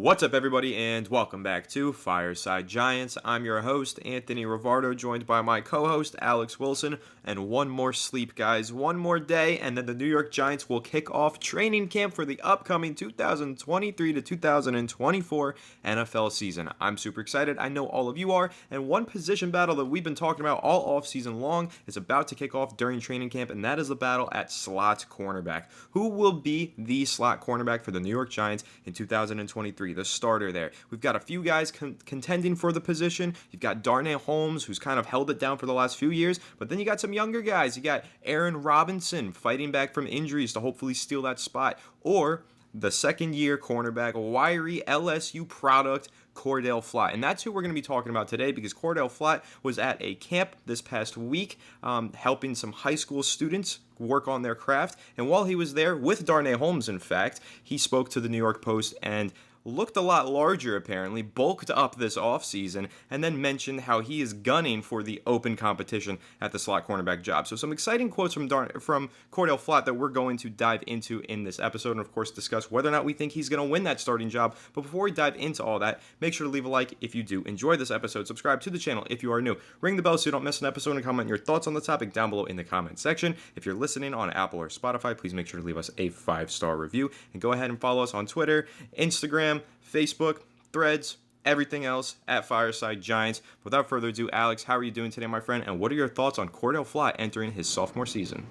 What's up, everybody, and welcome back to Fireside Giants. I'm your host, Anthony Rivardo, joined by my co-host, Alex Wilson. And one more sleep, guys. One more day, and then the New York Giants will kick off training camp for the upcoming 2023 to 2024 NFL season. I'm super excited. I know all of you are. And one position battle that we've been talking about all offseason long is about to kick off during training camp, and that is the battle at slot cornerback. Who will be the slot cornerback for the New York Giants in 2023? The starter there. We've got a few guys contending for the position. You've got Darnell Holmes, who's kind of held it down for the last few years, but then you got some younger guys. You got Aaron Robinson fighting back from injuries to hopefully steal that spot, or the second-year cornerback, wiry LSU product, Cordell Flot. And that's who we're going to be talking about today, because Cordell Flot was at a camp this past week helping some high school students work on their craft. And while he was there, with Darnell Holmes, in fact, he spoke to the New York Post and looked a lot larger, apparently, bulked up this offseason, and then mentioned how he is gunning for the open competition at the slot cornerback job. So some exciting quotes from Cordell Flot that we're going to dive into in this episode, and of course discuss whether or not we think he's going to win that starting job. But before we dive into all that, make sure to leave a like if you do enjoy this episode, subscribe to the channel if you are new, ring the bell so you don't miss an episode, and comment your thoughts on the topic down below in the comment section. If you're listening on Apple or Spotify, please make sure to leave us a 5-star review, and go ahead and follow us on Twitter, Instagram, Facebook, Threads, everything else at Fireside Giants. Without further ado, Alex, how are you doing today, my friend? And what are your thoughts on Cordell Flot entering his sophomore season?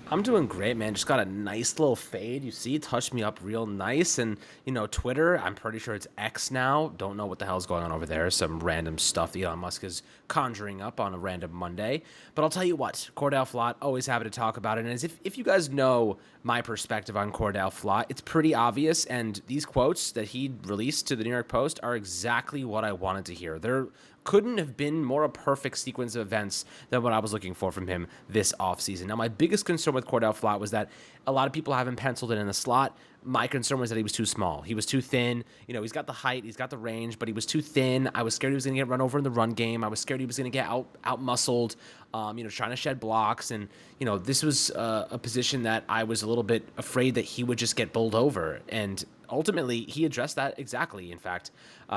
I'm doing great, man. Just got a nice little fade. You see, touched me up real nice. And, Twitter, I'm pretty sure it's X now. Don't know what the hell's going on over there. Some random stuff that Elon Musk is conjuring up on a random Monday. But I'll tell you what, Cordell Flot, always happy to talk about it. And as if you guys know my perspective on Cordell Flot, it's pretty obvious. And these quotes that he released to the New York Post are exactly what I wanted to hear. They're couldn't have been more a perfect sequence of events than what I was looking for from him this offseason. Now, my biggest concern with Cordell Flot was that a lot of people have him penciled in the slot. My concern was that he was too small. He was too thin. He's got the height, he's got the range, but he was too thin. I was scared he was going to get run over in the run game. I was scared he was going to get out-muscled, trying to shed blocks. And, this was a position that I was a little bit afraid that he would just get bowled over. And ultimately, he addressed that exactly. In fact,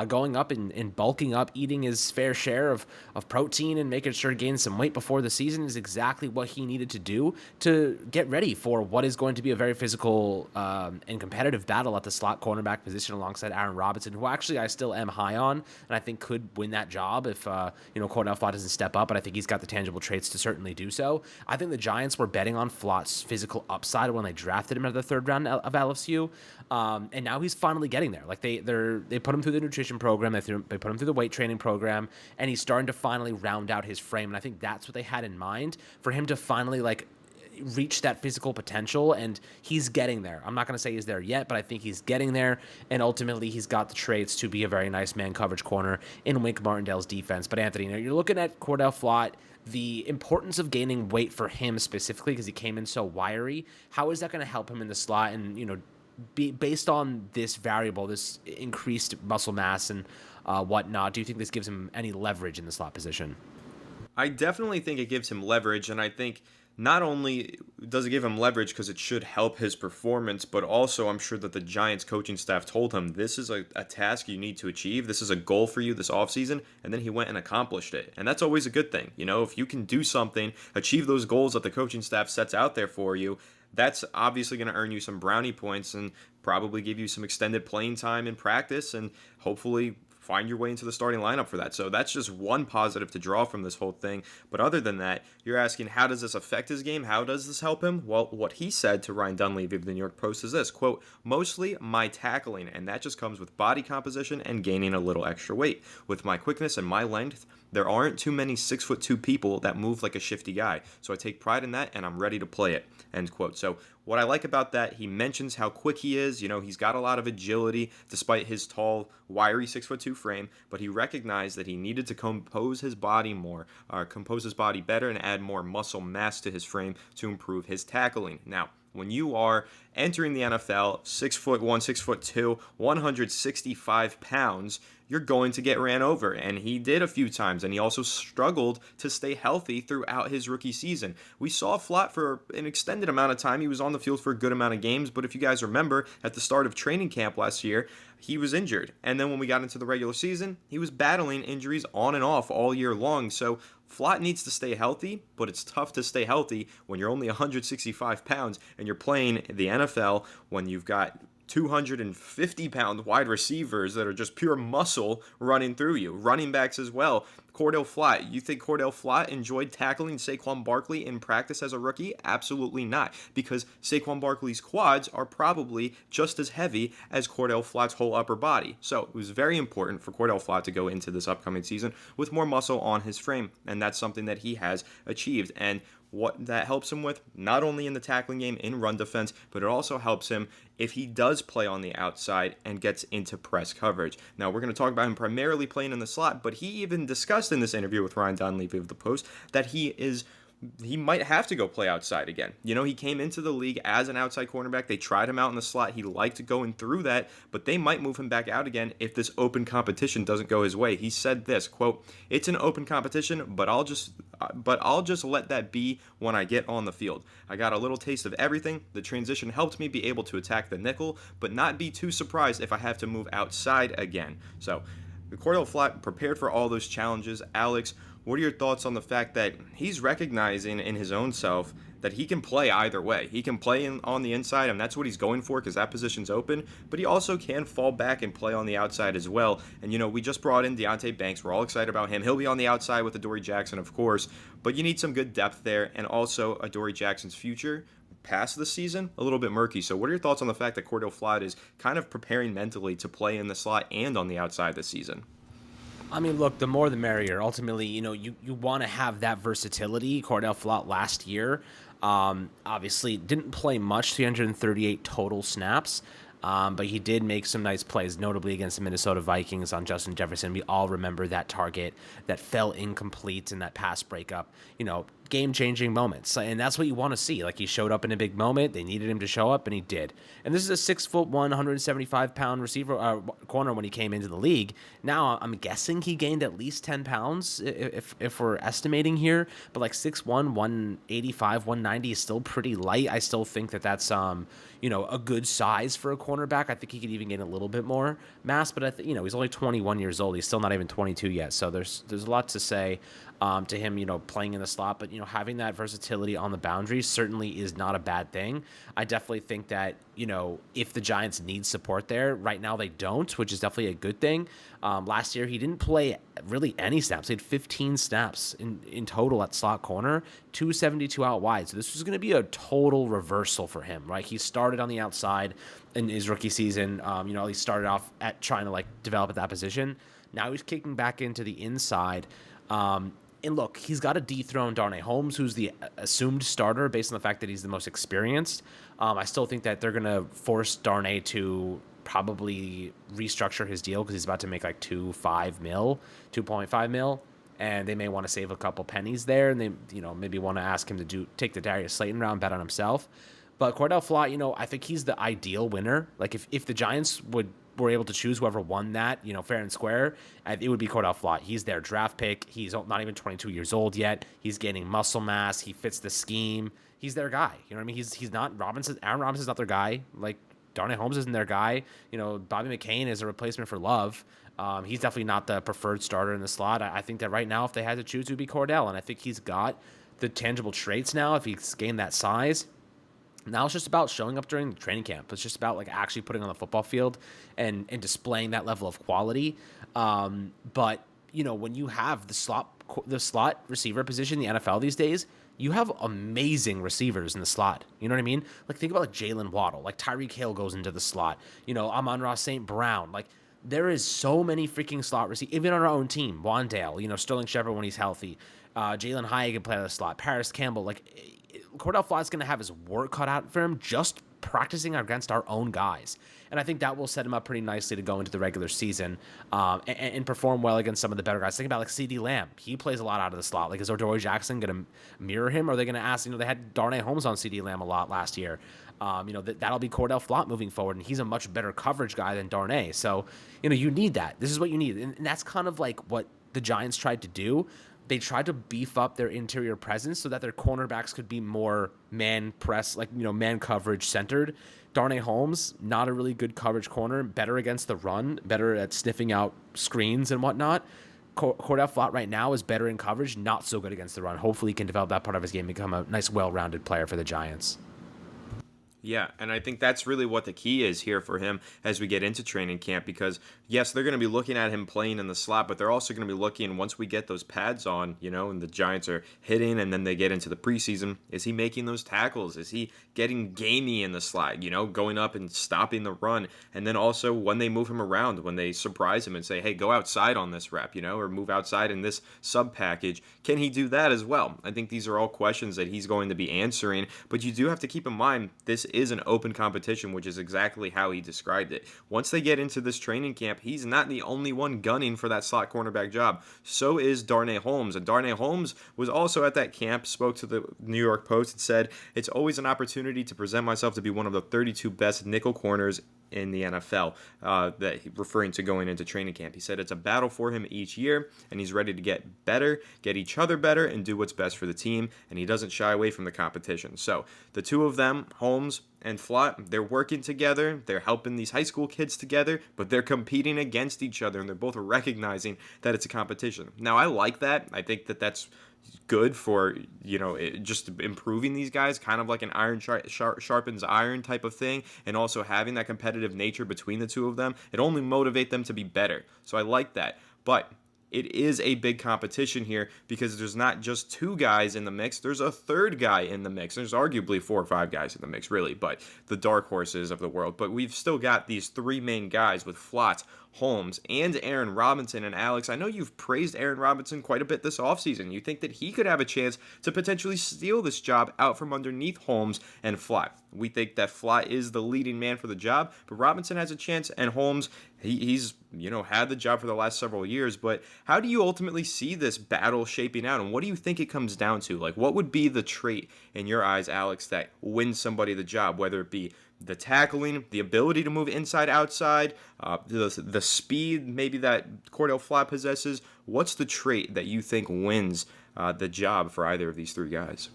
going up and bulking up, eating his fair share of protein and making sure to gain some weight before the season is exactly what he needed to do to get ready for what is going to be a very physical and competitive battle at the slot cornerback position alongside Aaron Robinson, who actually I still am high on and I think could win that job if Cordell Flot doesn't step up, but I think he's got the tangible traits to certainly do so. I think the Giants were betting on Flott's physical upside when they drafted him at the third round of LSU, and now he's finally getting there. Like they put him through the nutrition program, they put him through the weight training program, and he's starting to finally round out his frame. And I think that's what they had in mind for him to finally reach that physical potential, and he's getting there. I'm not going to say he's there yet, but I think he's getting there, and ultimately he's got the traits to be a very nice man coverage corner in Wink Martindale's defense. But Anthony, you're looking at Cordell Flot, the importance of gaining weight for him specifically because he came in so wiry. How is that going to help him in the slot? And based on this variable, this increased muscle mass and whatnot, do you think this gives him any leverage in the slot position? I definitely think it gives him leverage, and I think not only does it give him leverage because it should help his performance, but also I'm sure that the Giants coaching staff told him this is a task you need to achieve. This is a goal for you this offseason, and then he went and accomplished it. And that's always a good thing. If you can do something, achieve those goals that the coaching staff sets out there for you, that's obviously going to earn you some brownie points and probably give you some extended playing time in practice and hopefully find your way into the starting lineup for that. So that's just one positive to draw from this whole thing. But other than that, you're asking, how does this affect his game? How does this help him? Well, what he said to Ryan Dunleavy of the New York Post is this, quote, "Mostly my tackling, and that just comes with body composition and gaining a little extra weight. With my quickness and my length, there aren't too many 6'2" people that move like a shifty guy. So I take pride in that, and I'm ready to play it," end quote. So what I like about that, he mentions how quick he is. He's got a lot of agility despite his tall, wiry 6'2" frame, but he recognized that he needed to compose his body better and add more muscle mass to his frame to improve his tackling. Now, when you are entering the NFL, 6'1", 6'2", 165 pounds, you're going to get ran over. And he did a few times, and he also struggled to stay healthy throughout his rookie season. We saw Flott for an extended amount of time. He was on the field for a good amount of games, but if you guys remember, at the start of training camp last year, he was injured. And then when we got into the regular season, he was battling injuries on and off all year long. So Flott needs to stay healthy, but it's tough to stay healthy when you're only 165 pounds and you're playing the NFL when you've got 250-pound wide receivers that are just pure muscle running through you. Running backs as well. Cordell Flot. You think Cordell Flot enjoyed tackling Saquon Barkley in practice as a rookie? Absolutely not, because Saquon Barkley's quads are probably just as heavy as Cordell Flot's whole upper body. So it was very important for Cordell Flot to go into this upcoming season with more muscle on his frame, and that's something that he has achieved. And what that helps him with, not only in the tackling game, in run defense, but it also helps him if he does play on the outside and gets into press coverage. Now, we're going to talk about him primarily playing in the slot, but he even discussed in this interview with Ryan Dunleavy of the Post that he might have to go play outside again. You know, he came into the league as an outside cornerback. They tried him out in the slot. He liked going through that, but they might move him back out again if this open competition doesn't go his way. He said this, quote, "It's an open competition, but I'll just let that be when I get on the field. I got a little taste of everything. The transition helped me be able to attack the nickel, but not be too surprised if I have to move outside again." So, the Cordell Flot prepared for all those challenges. Alex, what are your thoughts on the fact that he's recognizing in his own self that he can play either way? He can play on the inside, and that's what he's going for because that position's open, but he also can fall back and play on the outside as well. And, you know, we just brought in Deonte Banks. We're all excited about him. He'll be on the outside with Adoree Jackson, of course, but you need some good depth there, and also Adoree Jackson's future past the season, a little bit murky. So what are your thoughts on the fact that Cordell Flot is kind of preparing mentally to play in the slot and on the outside this season? I mean, look, the more the merrier. Ultimately, you know, you want to have that versatility. Cordell Flot last year, obviously didn't play much, 338 total snaps, but he did make some nice plays, notably against the Minnesota Vikings on Justin Jefferson. We all remember that target that fell incomplete in that pass breakup. You know, game-changing moments, and that's what you want to see. Like, he showed up in a big moment. They needed him to show up, and he did. And this is a 6'1", 175-pound receiver corner when he came into the league. Now, I'm guessing he gained at least 10 pounds if we're estimating here. But like 6'1", 185, 190 is still pretty light. I still think that that's you know, a good size for a cornerback. I think he could even gain a little bit more mass, but you know, he's only 21 years old. He's still not even 22 yet. So there's a lot to say to him, you know, playing in the slot, but, you know, having that versatility on the boundaries certainly is not a bad thing. I definitely think that, you know, if the Giants need support there, right now they don't, which is definitely a good thing. Last year, he didn't play really any snaps. He had 15 snaps in total at slot corner, 272 out wide. So this was going to be a total reversal for him, right? He started on the outside in his rookie season. You know, he started off at trying to, like, develop at that position. Now he's kicking back into the inside. And look, he's got to dethrone Darnay Holmes, who's the assumed starter based on the fact that he's the most experienced. I still think that they're going to force Darnay to probably restructure his deal because he's about to make like 2.5 mil, and they may want to save a couple pennies there, and they, you know, maybe want to ask him to take the Darius Slayton round, bet on himself. But Cordell Flot, you know, I think he's the ideal winner. Like, if the Giants were able to choose whoever won that, you know, fair and square, it would be Cordell Flot. He's their draft pick. He's not even 22 years old yet. He's gaining muscle mass. He fits the scheme. He's their guy. You know what I mean? He's not Aaron Robinson's not their guy. Like, Darnay Holmes isn't their guy. You know, Bobby McCain is a replacement for Love. He's definitely not the preferred starter in the slot. I think that right now, if they had to choose, it would be Cordell, and I think he's got the tangible traits now. If he's gained that size, now it's just about showing up during training camp. It's just about, like, actually putting on the football field and displaying that level of quality. But, you know, when you have the slot receiver position in the NFL these days, you have amazing receivers in the slot. You know what I mean? Like, think about, like, Jalen Waddle. Like, Tyreek Hill goes into the slot. You know, Amon-Ra St. Brown. Like, there is so many freaking slot receivers. Even on our own team, Wandale, you know, Sterling Shepard when he's healthy. Jalen Hyatt can play out of the slot. Paris Campbell. Like, Cordell Flott's going to have his work cut out for him just practicing against our own guys. And I think that will set him up pretty nicely to go into the regular season and perform well against some of the better guys. Think about like CD Lamb. He plays a lot out of the slot. Like, is Adoree Jackson going to mirror him? Or are they going to ask, they had Darnay Holmes on CD Lamb a lot last year. That'll be Cordell Flot moving forward, and he's a much better coverage guy than Darnay. So, you need that. This is what you need. And that's kind of like what the Giants tried to do. They tried to beef up their interior presence so that their cornerbacks could be more man press, man coverage centered. Darnay Holmes, not a really good coverage corner, better against the run, better at sniffing out screens and whatnot. Cordell Flot right now is better in coverage, not so good against the run. Hopefully he can develop that part of his game and become a nice, well-rounded player for the Giants. Yeah, and I think that's really what the key is here for him as we get into training camp, because yes, they're going to be looking at him playing in the slot, but they're also going to be looking, once we get those pads on, and the Giants are hitting and then they get into the preseason, is he making those tackles? Is he getting gamey in the slot, going up and stopping the run? And then also when they move him around, when they surprise him and say, hey, go outside on this rep, or move outside in this sub package, can he do that as well? I think these are all questions that he's going to be answering, but you do have to keep in mind this is an open competition, which is exactly how he described it. Once they get into this training camp, he's not the only one gunning for that slot cornerback job. So is Darnay Holmes. And Darnay Holmes was also at that camp, spoke to the New York Post, and said, it's always an opportunity to present myself to be one of the 32 best nickel corners in the NFL, referring to going into training camp. He said it's a battle for him each year, and he's ready to get better, get each other better, and do what's best for the team, and he doesn't shy away from the competition. So the two of them, Holmes and Flott, they're working together, they're helping these high school kids together, but they're competing against each other, and they're both recognizing that it's a competition. Now, I like that. I think that that's good for, just improving these guys, kind of like an iron sharpens iron type of thing, and also having that competitive nature between the two of them. It only motivates them to be better. So I like that. But it is a big competition here because there's not just two guys in the mix. There's a third guy in the mix. There's arguably 4 or 5 guys in the mix, really, but the dark horses of the world. But we've still got these 3 main guys with Flott, Holmes, and Aaron Robinson. And Alex, I know you've praised Aaron Robinson quite a bit this offseason. You think that he could have a chance to potentially steal this job out from underneath Holmes and Flott. We think that Flott is the leading man for the job, but Robinson has a chance, and Holmes, he's had the job for the last several years. But how do you ultimately see this battle shaping out, and what do you think it comes down to? Like, what would be the trait in your eyes, Alex, that wins somebody the job, whether it be the tackling, the ability to move inside, outside, the speed maybe that Cordell Flot possesses? What's the trait that you think wins the job for either of these 3 guys?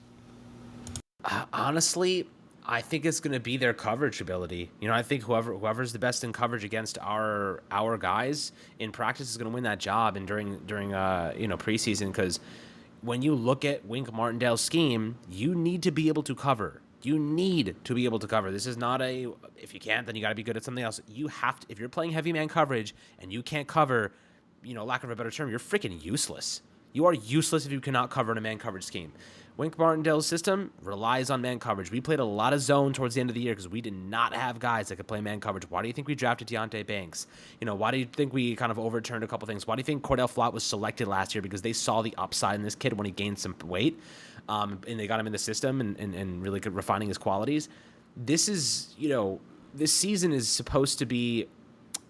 Honestly, I think it's going to be their coverage ability. I think whoever's the best in coverage against our guys in practice is going to win that job, and during preseason, because when you look at Wink Martindale's scheme, you need to be able to cover. You need to be able to cover. This is not if you can't, then you got to be good at something else. You have to, if you're playing heavy man coverage and you can't cover, lack of a better term, you're freaking useless. You are useless if you cannot cover in a man coverage scheme. Wink Martindale's system relies on man coverage. We played a lot of zone towards the end of the year because we did not have guys that could play man coverage. Why do you think we drafted Deonte Banks? Why do you think we kind of overturned a couple things? Why do you think Cordell Flot was selected last year? Because they saw the upside in this kid when he gained some weight, and they got him in the system and really good refining his qualities. This is, this season is supposed to be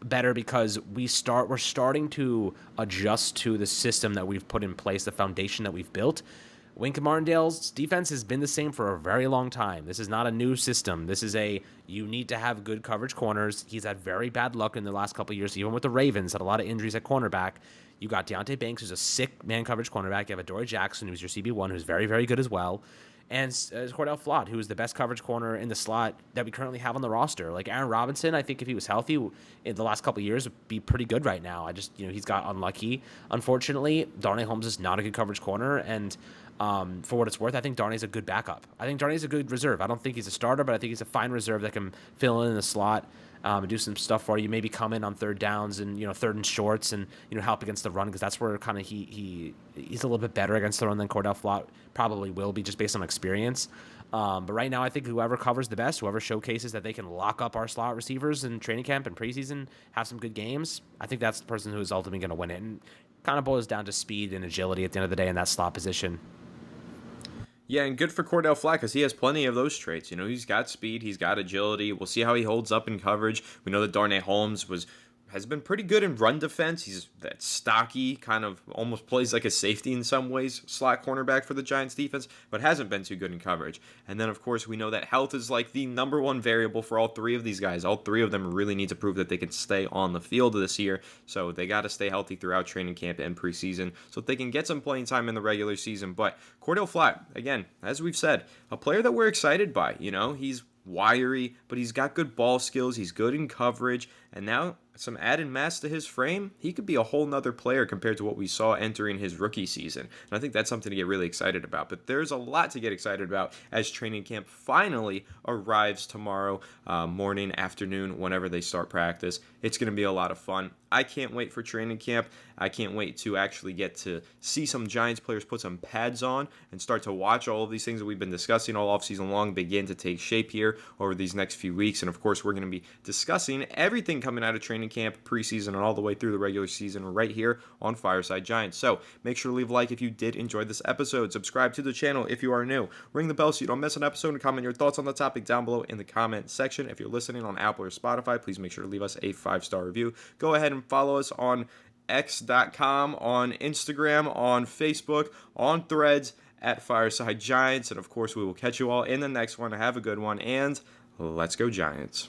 better because we're starting to adjust to the system that we've put in place, the foundation that we've built. Wink Martindale's defense has been the same for a very long time. This is not a new system. This is you need to have good coverage corners. He's had very bad luck in the last couple of years, even with the Ravens, had a lot of injuries at cornerback. You got Deonte Banks, who's a sick man coverage cornerback. You have Adoree Jackson, who's your CB1, who's very, very good as well. And Cordell Flot, who is the best coverage corner in the slot that we currently have on the roster. Like Aaron Robinson, I think if he was healthy in the last couple of years, would be pretty good right now. He's got unlucky, unfortunately. Darnay Holmes is not a good coverage corner, and for what it's worth, I think Darnay's a good backup. I think Darnay's a good reserve. I don't think he's a starter, but I think he's a fine reserve that can fill in the slot and do some stuff for you. Maybe come in on third downs and third and shorts and help against the run, because that's where kind of he's a little bit better against the run than Cordell Flot probably will be, just based on experience. But right now, I think whoever covers the best, whoever showcases that they can lock up our slot receivers in training camp and preseason, have some good games, I think that's the person who is ultimately going to win it. And kind of boils down to speed and agility at the end of the day in that slot position. Yeah, and good for Cordell Flot because he has plenty of those traits. He's got speed, he's got agility. We'll see how he holds up in coverage. We know that Darnay Holmes has been pretty good in run defense. He's that stocky, kind of almost plays like a safety in some ways, slot cornerback for the Giants defense, but hasn't been too good in coverage. And then, of course, we know that health is like the number one variable for all three of these guys. All three of them really need to prove that they can stay on the field this year, so they got to stay healthy throughout training camp and preseason so that they can get some playing time in the regular season. But Cordell Flot, again, as we've said, a player that we're excited by. He's wiry, but he's got good ball skills. He's good in coverage, and now some added mass to his frame, he could be a whole nother player compared to what we saw entering his rookie season. And I think that's something to get really excited about. But there's a lot to get excited about as training camp finally arrives tomorrow morning, afternoon, whenever they start practice. It's going to be a lot of fun. I can't wait for training camp. I can't wait to actually get to see some Giants players put some pads on and start to watch all of these things that we've been discussing all offseason long begin to take shape here over these next few weeks. And of course, we're going to be discussing everything coming out of training camp, preseason, and all the way through the regular season right here on Fireside Giants. So make sure to leave a like if you did enjoy this episode. Subscribe to the channel if you are new. Ring the bell so you don't miss an episode, and comment your thoughts on the topic down below in the comment section. If you're listening on Apple or Spotify, please make sure to leave us a 5-star review. Go ahead and follow us on x.com, on Instagram, on Facebook, on Threads at Fireside Giants. And of course, we will catch you all in the next one. Have a good one, and let's go Giants.